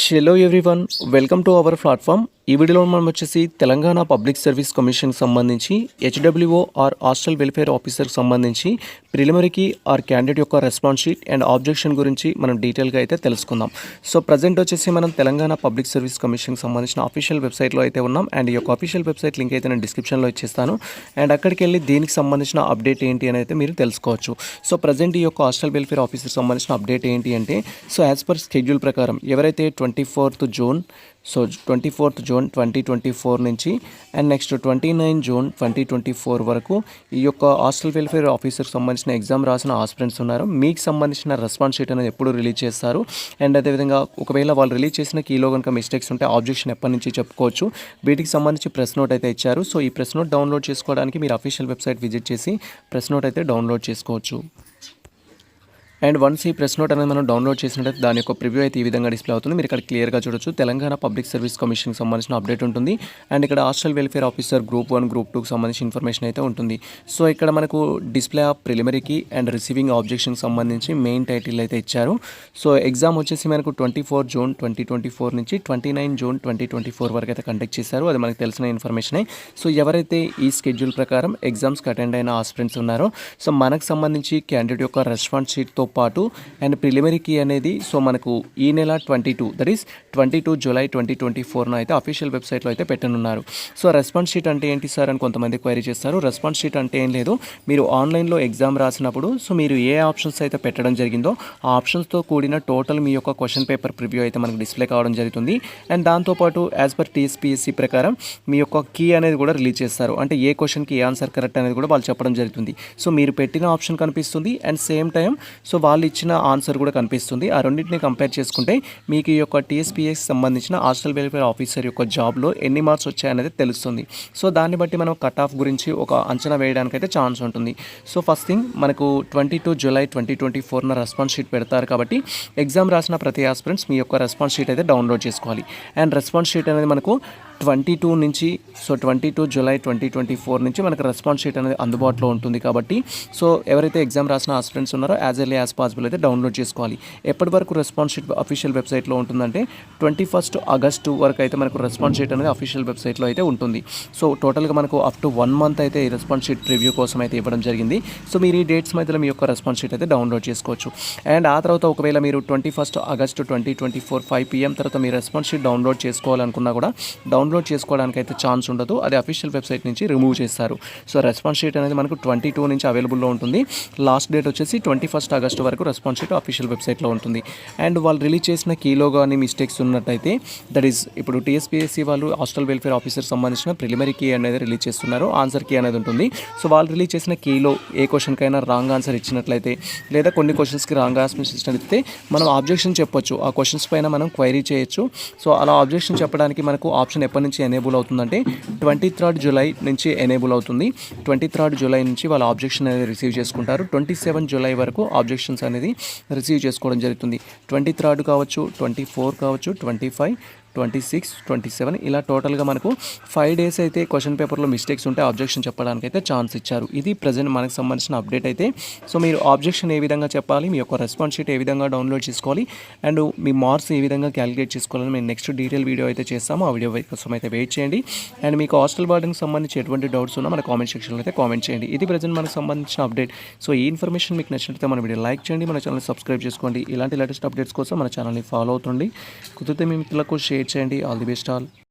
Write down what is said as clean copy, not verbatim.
Hello everyone, welcome to our platform. ఈ వీడియోలో మనం వచ్చేసి తెలంగాణ పబ్లిక్ సర్వీస్ కమిషన్కి సంబంధించి హెచ్డబ్ల్యూఓ ఆర్ హాస్టల్ వెల్ఫేర్ ఆఫీసర్కి సంబంధించి ప్రిలిమినరీకి ఆర్ క్యాండిడేట్ యొక్క రెస్పాన్స్ షీట్ అండ్ ఆబ్జెక్షన్ గురించి మనం డీటెయిల్గా అయితే తెలుసుకుందాం. సో ప్రజెంట్ వచ్చేసి మనం తెలంగాణ పబ్లిక్ సర్వీస్ కమిషన్కి సంబంధించిన అఫీషియల్ వెబ్సైట్లో అయితే ఉన్నాం. అండ్ ఈ యొక్క అఫీషియల్ వెబ్సైట్ లింక్ అయితే నేను డిస్క్రిప్షన్లో ఇచ్చేస్తాను. అండ్ అక్కడికి వెళ్ళి దీనికి సంబంధించిన అప్డేట్ ఏంటి అని అయితే మీరు తెలుసుకోవచ్చు. సో ప్రజెంట్ ఈ యొక్క హాస్టల్ వెల్ఫేర్ ఆఫీసర్కి సంబంధించిన అప్డేట్ ఏంటి అంటే, సో యాజ్ పర్ షెడ్యూల్ ప్రకారం ఎవరైతే 24th జూన్ 2024 నుంచి అండ్ నెక్స్ట్ 29 జూన్ 2024 వరకు ఈ యొక్క హాస్టల్ వెల్ఫేర్ ఆఫీసర్కి సంబంధించిన ఎగ్జామ్ రాసిన ఆస్పిరెంట్స్ ఉన్నారు. మీకు సంబంధించిన రెస్పాన్స్ షీట్ అనేది ఎప్పుడు రిలీజ్ చేస్తారు, అండ్ అదేవిధంగా ఒకవేళ వాళ్ళు రిలీజ్ చేసిన కీలో కనుక మిస్టేక్స్ ఉంటే ఆబ్జెక్షన్ ఎప్పటి నుంచి చెప్పుకోవచ్చు. వీటికి సంబంధించి ప్రెస్ నోట్ అయితే ఇచ్చారు. సో ఈ ప్రెస్ నోట్ డౌన్లోడ్ చేసుకోవడానికి మీరు అఫీషియల్ వెబ్సైట్ విజిట్ చేసి ప్రెస్ నోట్ అయితే డౌన్లోడ్ చేసుకోవచ్చు. అండ్ వన్స్ ఈ ప్రెస్ నోట్ అనేది మనం డౌన్లోడ్ చేసినట్లయితే దాని యొక్క ప్రివ్యూ అయితే ఈ విధంగా డిస్ప్లే అవుతుంది. మీరు ఇక్కడ క్లియర్గా చూడొచ్చు. తెలంగాణ పబ్లిక్ సర్వీస్ కమిషన్కి సంబంధించిన అప్డేట్ ఉంటుంది. అండ్ ఇక్కడ hostel welfare officer group 1 group 2కి సంబంధించిన ఇన్ఫర్మేషన్ అయితే ఉంటుంది. సో ఇక్కడ మనకు డిస్ప్లే ఆఫ్ ప్రిలిమినరీకి అండ్ రిసీవింగ్ ఆబ్జెక్షన్కి సంబంధించి మెయిన్ టైటిల్ అయితే ఇచ్చారు. సో ఎగ్జామ్ వచ్చేసి మనకు 24 జూన్ 2024 నుంచి 29 జూన్ 2024 వరకు అయితే కండక్ట్ చేశారు. అది మనకు తెలిసిన ఇన్ఫర్మేషనే. సో ఎవరైతే ఈ షెడ్యూల్ ప్రకారం ఎగ్జామ్స్కి అటెండ్ అయిన ఆస్పిరెంట్స్ ఉన్నారో, సో మనకు సంబంధించి క్యాండిడేట్ యొక్క రెస్పాన్స్ షీట్తో పాటు అండ్ ప్రిలిమినరీకి అనేది సో మనకు ఈ నెల 22 జూలై 2024 అయితే అఫీషియల్ వెబ్సైట్లో అయితే పెట్టనున్నారు. సో రెస్పాన్స్ షీట్ అంటే ఏంటి సార్ అని కొంతమంది క్వైరీ చేస్తారు. రెస్పాన్స్ షీట్ అంటే ఏం లేదు, మీరు ఆన్లైన్లో ఎగ్జామ్ రాసినప్పుడు సో మీరు ఏ ఆప్షన్స్ అయితే పెట్టడం జరిగిందో ఆ ఆప్షన్స్తో కూడిన టోటల్ మీ యొక్క క్వశ్చన్ పేపర్ ప్రివ్యూ అయితే మనకు డిస్ప్లే కావడం జరుగుతుంది. అండ్ దాంతోపాటు యాజ్ పర్ టీఎస్పీఎస్సీ ప్రకారం మీ యొక్క కీ అనేది కూడా రిలీజ్ చేస్తారు. అంటే ఏ క్వశ్చన్కి ఏ ఆన్సర్ కరెక్ట్ అనేది కూడా వాళ్ళు చెప్పడం జరుగుతుంది. సో మీరు పెట్టిన ఆప్షన్ కనిపిస్తుంది అండ్ సేమ్ టైం సో వాళ్ళు ఇచ్చిన ఆన్సర్ కూడా కనిపిస్తుంది. ఆ రెండింటిని కంపేర్ చేసుకుంటే మీకు ఈ యొక్క టీఎస్పీఎస్ సంబంధించిన హాస్టల్ వెల్ఫేర్ ఆఫీసర్ యొక్క జాబ్లో ఎన్ని మార్క్స్ వచ్చాయనేది తెలుస్తుంది. సో దాన్ని బట్టి మనం కట్ ఆఫ్ గురించి ఒక అంచనా వేయడానికైతే ఛాన్స్ ఉంటుంది. సో ఫస్ట్ థింగ్ మనకు 22 జూలై 2024 రెస్పాన్స్ షీట్ పెడతారు కాబట్టి ఎగ్జామ్ రాసిన ప్రతి ఆస్పిరెంట్స్ మీ యొక్క రెస్పాన్స్ షీట్ అయితే డౌన్లోడ్ చేసుకోవాలి. అండ్ రెస్పాన్స్ షీట్ అనేది మనకు 22 జూలై 2024 నుంచి మనకు రెస్పాన్స్ షీట్ అనేది అందుబాటులో ఉంటుంది. కాబట్టి సో ఎవరైతే ఎగ్జామ్ రాసిన ఆస్పిరెంట్స్ ఉన్నారో యాజ్ ఎర్లీ యాజ్ పాసిబుల్ అయితే డౌన్లోడ్ చేసుకోవాలి. ఎప్పటి వరకు రెస్పాన్స్ షీట్ అఫీషియల్ వెబ్సైట్లో ఉంటుందంటే 21 ఆగస్టు వరకు అయితే మనకు రెస్పాన్స్ షీట్ అనేది అఫీషియల్ వెబ్సైట్లో అయితే ఉంటుంది. సో టోటల్గా మనకు అప్ టు 1 మంత్ అయితే ఈ రెస్పాన్స్ షీట్ రివ్యూ కోసం అయితే ఇవ్వడం జరిగింది. సో మీరు ఈ డేట్స్ మధ్యలో మీ యొక్క రెస్పాన్స్ షీట్ అయితే డౌన్లోడ్ చేసుకోవచ్చు. అండ్ ఆ తర్వాత ఒకవేళ మీరు 21 ఆగస్టు 2024 5 PM తర్వాత మీ రెస్పాన్స్ షీట్ డౌన్లోడ్ చేసుకోవాలనుకున్నా కూడా డౌన్లోడ్ చేసుకోవడానికి అయితే ఛాన్స్ ఉండదు. అది అఫీషియల్ వెబ్సైట్ నుంచి రిమూవ్ చేస్తారు. సో రెస్పాన్స్ షీట్ అనేది మనకు 22 నుంచి అవైలబుల్లో ఉంటుంది. లాస్ట్ డేట్ వచ్చేసి 21 ఆగస్టు వరకు రెస్పాన్స్ షీట్ అఫీషియల్ వెబ్సైట్లో ఉంటుంది. అండ్ వాళ్ళు రిలీజ్ చేసిన కీలో కానీ మిస్టేక్స్ ఉన్నట్టయితే దట్ ఈస్ ఇప్పుడు టీఎస్పీఎస్సీ వాళ్ళు హాస్టల్ వెల్ఫేర్ ఆఫీసర్ సంబంధించిన ప్రిలిమినరీ కీ అనేది రిలీజ్ చేస్తున్నారు. ఆన్సర్ కీ అనేది ఉంటుంది. సో వాళ్ళు రిలీజ్ చేసిన కీలో ఏ క్వశ్చన్కైనా రాంగ్ ఆన్సర్ ఇచ్చినట్లయితే లేదా కొన్ని క్వశ్చన్స్కి రాంగ్ ఆన్సర్ ఇచ్చినట్లయితే మనం ఆబ్జెక్షన్ చెప్పొచ్చు. ఆ క్వశ్చన్స్ పైన మనం క్వైరీ చేయొచ్చు. సో అలా ఆబ్జెక్షన్ చెప్పడానికి మనకు ఆప్షన్ ఎప్పటి నుంచి ఎనేబుల్ అవుతుందంటే 23 జూలై నుంచి ఎనేబుల్ అవుతుంది. 23 జూలై నుంచి వాళ్ళ ఆబ్జెక్షన్ అనేది రిసీవ్ చేసుకుంటారు. 27 జూలై వరకు ఆబ్జెక్షన్స్ అనేది రిసీవ్ చేసుకోవడం జరుగుతుంది. 23 కావచ్చు, 24 కావచ్చు, 25, 26, 27 ఇలా టోటల్గా మనకు 5 డేస్ అయితే క్వశ్చన్ పేపర్లో మిస్టేక్స్ ఉంటే ఆబ్జెక్షన్ చెప్పడానికి అయితే ఛాన్స్ ఇచ్చారు. ఇది ప్రజెంట్ మనకు సంబంధించిన అప్డేట్ అయితే. సో మీరు ఆబ్జెక్షన్ ఏ విధంగా చెప్పాలి, మీ యొక్క రెస్పాన్స్ షీట్ ఏ విధంగా డౌన్లోడ్ చేసుకోవాలి అండ్ మీ మార్క్స్ ఏ విధంగా క్యాలిక్యులేట్ చేసుకోవాలని మేము నెక్స్ట్ డీటెయిల్ వీడియో అయితే చేస్తాము. ఆ వీడియో కోసం అయితే వెయిట్ చేయండి. అండ్ మీకు హాస్టల్ వార్డెన్కి సంబంధించి ఎటువంటి డౌట్స్ ఉన్నా మన కామెంట్ సెక్షన్లో అయితే కామెంట్ చేయండి. ఇది ప్రజెంట్ మనకు సంబంధించిన అప్డేట్. సో ఈ ఇన్ఫర్మేషన్ మీకు నచ్చినట్లయితే మన వీడియో లైక్ చేయండి, మన ఛానల్ సబ్స్క్రైబ్ చేసుకోండి. ఇలాంటి లేటెస్ట్ అప్డేట్స్ కోసం మన ఛానల్ని ఫాలో అవుతుంది. కుదిరితే మీ మిత్రులకు షేర్ చేయండి. All the best all.